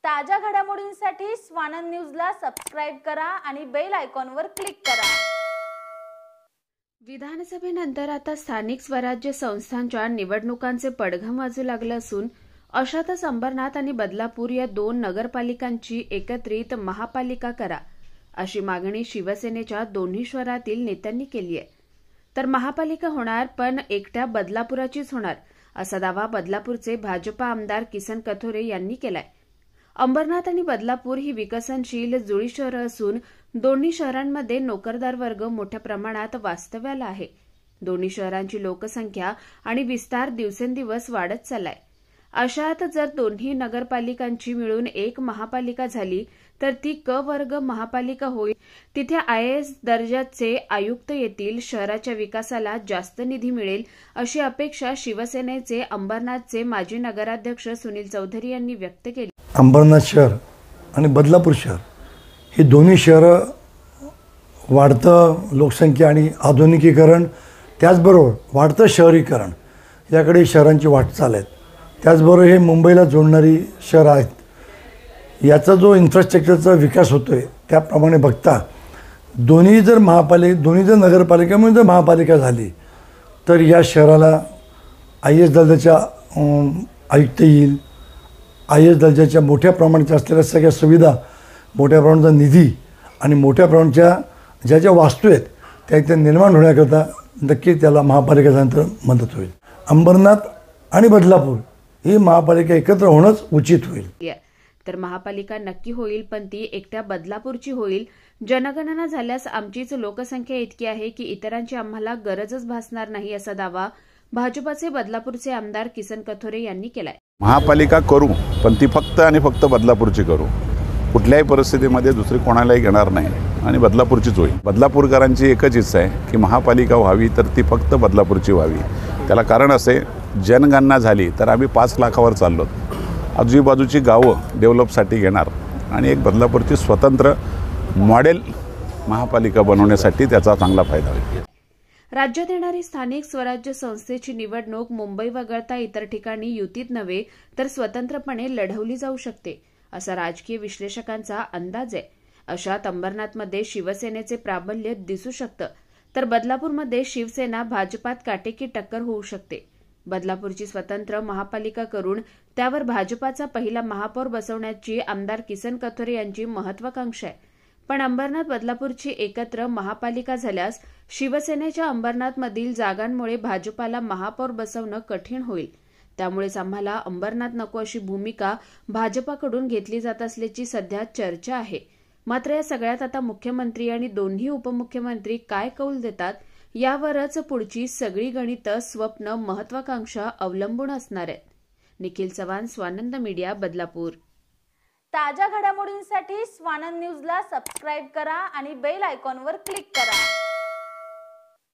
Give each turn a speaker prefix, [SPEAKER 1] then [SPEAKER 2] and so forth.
[SPEAKER 1] ताज्या घडामोडींसाठी स्वानंद न्यूजला सबस्क्राइब करा आणि बेल आयकॉनवर क्लिक करा।
[SPEAKER 2] विधानसभेनंतर आता स्थानिक स्वराज्य संस्थांच्या निवडणुकांचे पडघम वाजू लागलं असून अशातच अंबरनाथ आणि बदलापूर या दोन नगरपालिकांची एकत्रित महापालिका करा अशी मागणी शिवसेनेच्या दोन्ही शहरातील नेत्यांनी केली आहे। तर महापालिका होणार पण एकट्या बदलापुराचीच होणार असा दावा बदलापूरचे भाजपा आमदार किसन कथोरे यांनी केलाय। अंबरनाथ आणि बदलापूर ही विकसनशील जुळी शहरं असून दोन्ही शहरांमध्ये नोकरदार वर्ग मोठ्या प्रमाणात वास्तव्याला आहे। दोन्ही शहरांची लोकसंख्या आणि विस्तार दिवसेंदिवस वाढत चाललाय। अशात जर दोन्ही नगरपालिकांची मिळून एक महापालिका झाली तर ती क वर्ग महापालिका होईल। तिथे आयएएस दर्जाचे आयुक्त येतील, शहराच्या विकासाला जास्त निधी मिळेल अशी अपेक्षा शिवसेनेचे अंबरनाथचे माजी नगराध्यक्ष सुनील चौधरी यांनी व्यक्त केली।
[SPEAKER 3] अंबरनाथ शहर आणि बदलापूर शहर ही दोन्ही शहरं वाढतं लोकसंख्या आणि आधुनिकीकरण त्याचबरोबर वाढतं शहरीकरण याकडे शहरांची वाटचाल आहे। त्याचबरोबर हे मुंबईला जोडणारी शहर आहेत। याचा जो इन्फ्रास्ट्रक्चरचा विकास होतोय त्याप्रमाणे बघता दोन्ही जर नगरपालिका म्हणून जर महापालिका झाली तर या शहराला आयएएस दर्जाच्या आयुक्त येईल। आयएएस दर्जाच्या मोठ्या प्रमाणाच्या असलेल्या सगळ्या सुविधा, मोठ्या प्रमाणाचा निधी आणि मोठ्या प्रमाणाच्या ज्या वास्तू आहेत त्या इथे निर्माण होण्याकरता नक्की त्याला महापालिका झाल्यानंतर मदत होईल। अंबरनाथ आणि बदलापूर ही महापालिका एकत्र होणंच उचित होईल।
[SPEAKER 2] तर महापालिका नक्की होईल पण ती एकट्या बदलापूरची होईल। जनगणना झाल्यास आमचीच लोकसंख्या इतकी आहे की इतरांची आम्हाला गरजच भासणार नाही असा दावा भाजपाचे बदलापूरचे आमदार किसन कथोरे यांनी केलाय।
[SPEAKER 4] महापालिका करू पण ती फक्त आणि फक्त बदलापूरची करू, कुठल्याही परिस्थितीमध्ये दुसरी कोणालाही घेणार नाही आणि बदलापूरचीच होईल। बदलापूरकरांची एकच इच्छा आहे की महापालिका व्हावी तर ती फक्त बदलापूरची व्हावी। त्याला कारण असे, जनगणना झाली तर आम्ही 5 लाखावर चाललो, आजूबाजूची गावं डेव्हलपसाठी घेणार आणि एक बदलापूरची स्वतंत्र मॉडेल महापालिका बनवण्यासाठी त्याचा चांगला फायदा होईल।
[SPEAKER 2] राज्यात येणारी स्थानिक स्वराज्य संस्थेची निवडणूक मुंबई वगळता इतर ठिकाणी युतीत नव्हे तर स्वतंत्रपणे लढवली जाऊ शकते असा राजकीय विश्लेषकांचा अंदाज आहे। अशात अंबरनाथमध्ये शिवसेनेचे प्राबल्य दिसू शकतं तर बदलापूरमध्ये शिवसेना भाजपात काटेकी टक्कर होऊ शकते। बदलापूरची स्वतंत्र महापालिका करून त्यावर भाजपाचा पहिला महापौर बसवण्याची आमदार किसन कथोरे यांची महत्वाकांक्षा आहे। पण अंबरनाथ बदलापूरची एकत्र महापालिका झाल्यास शिवसेनेच्या अंबरनाथमधील जागांमुळे भाजपाला महापौर बसवणं कठीण होईल। त्यामुळेच आम्हाला अंबरनाथ नको अशी भूमिका भाजपाकडून घेतली जात असल्याची सध्या चर्चा आहे। मात्र या सगळ्यात आता मुख्यमंत्री आणि दोन्ही उपमुख्यमंत्री काय कौल देतात यावरच पुढची सगळी गणितं, स्वप्न, महत्वाकांक्षा अवलंबून असणार आहेत। निखिल चव्हाण, स्वानंद मीडिया, बदलापूर।
[SPEAKER 1] ताज्या घडामोडींसाठी स्वानंद न्यूजला सबस्क्राइब करा आणि बेल आयकॉनवर क्लिक करा।